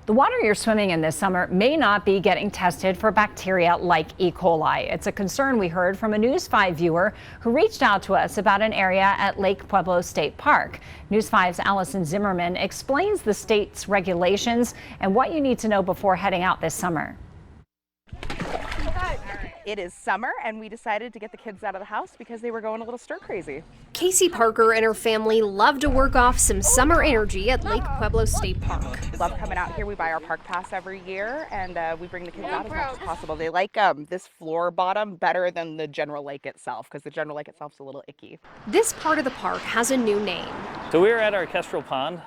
The water you're swimming in this summer may not be getting tested for bacteria like E. coli. It's a concern we heard from a News 5 viewer who reached out to us about an area at Lake Pueblo State Park. News 5's Allison Zimmerman explains the state's regulations and what you need to know before heading out this summer. It is summer and we decided to get the kids out of the house because they were going a little stir crazy. Casey Parker and her family love to work off some summer energy at Lake Pueblo State Park. We love coming out here. We buy our park pass every year and we bring the kids out as much as possible. They like this floor bottom better than the general lake itself because the general lake itself is a little icky. This part of the park has a new name. So we are at our Kestrel Pond,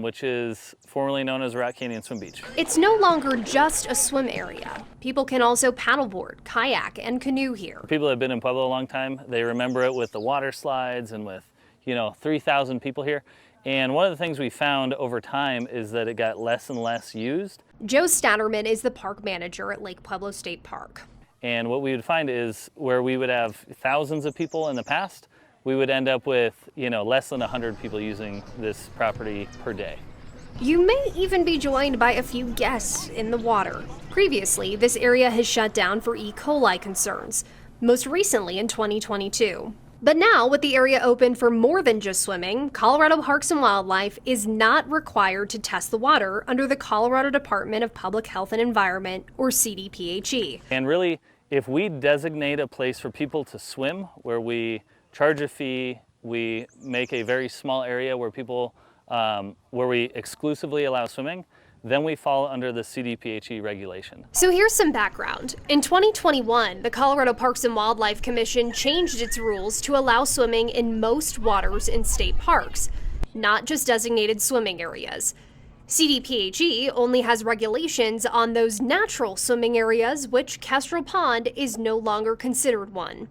which is formerly known as Rock Canyon Swim Beach. It's no longer just a swim area. People can also paddleboard, kayak, and canoe here. People that have been in Pueblo a long time, they remember it with the water slides and with, 3,000 people here. And one of the things we found over time is that it got less and less used. Joe Statterman is the park manager at Lake Pueblo State Park. And what we would find is where we would have thousands of people in the past, we would end up with, less than 100 people using this property per day. You may even be joined by a few guests in the water. Previously, this area has shut down for E. coli concerns, most recently in 2022. But now, with the area open for more than just swimming, Colorado Parks and Wildlife is not required to test the water under the Colorado Department of Public Health and Environment, or CDPHE. And really, if we designate a place for people to swim, where we charge a fee, we make a very small area where people where we exclusively allow swimming, then we fall under the CDPHE regulation. So here's some background. In 2021, the Colorado Parks and Wildlife Commission changed its rules to allow swimming in most waters in state parks, not just designated swimming areas. CDPHE only has regulations on those natural swimming areas, which Kestrel Pond is no longer considered one.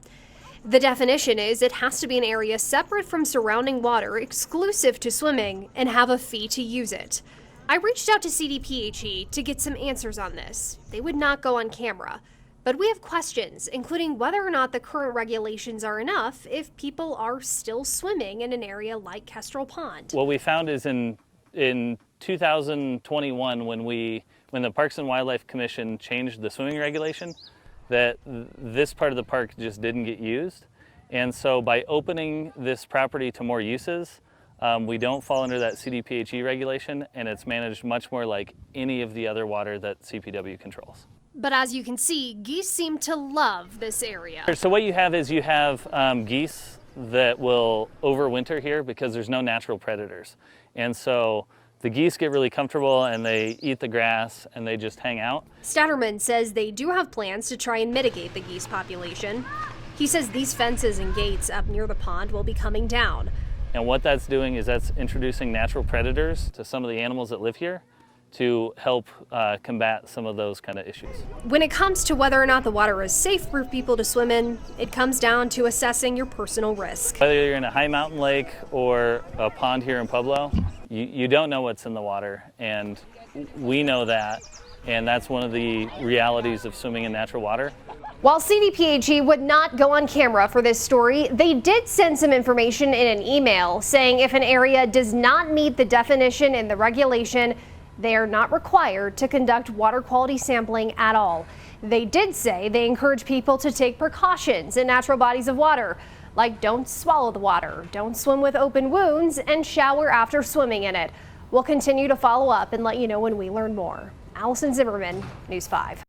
The definition is it has to be an area separate from surrounding water, exclusive to swimming, and have a fee to use it. I reached out to CDPHE to get some answers on this. They would not go on camera. But we have questions, including whether or not the current regulations are enough if people are still swimming in an area like Kestrel Pond. What we found is in 2021, when the Parks and Wildlife Commission changed the swimming regulation, that this part of the park just didn't get used. And so by opening this property to more uses, we don't fall under that CDPHE regulation, and it's managed much more like any of the other water that CPW controls. But as you can see, geese seem to love this area. So what you have is geese that will overwinter here because there's no natural predators. And so the geese get really comfortable and they eat the grass and they just hang out. Statterman says they do have plans to try and mitigate the geese population. He says these fences and gates up near the pond will be coming down. And what that's doing is that's introducing natural predators to some of the animals that live here to help combat some of those kind of issues. When it comes to whether or not the water is safe for people to swim in, it comes down to assessing your personal risk. Whether you're in a high mountain lake or a pond here in Pueblo, you don't know what's in the water, and we know that, and that's one of the realities of swimming in natural water. While CDPHE would not go on camera for this story, they did send some information in an email saying if an area does not meet the definition in the regulation, they are not required to conduct water quality sampling at all. They did say they encourage people to take precautions in natural bodies of water, like don't swallow the water, don't swim with open wounds, and shower after swimming in it. We'll continue to follow up and let you know when we learn more. Allison Zimmerman, News 5.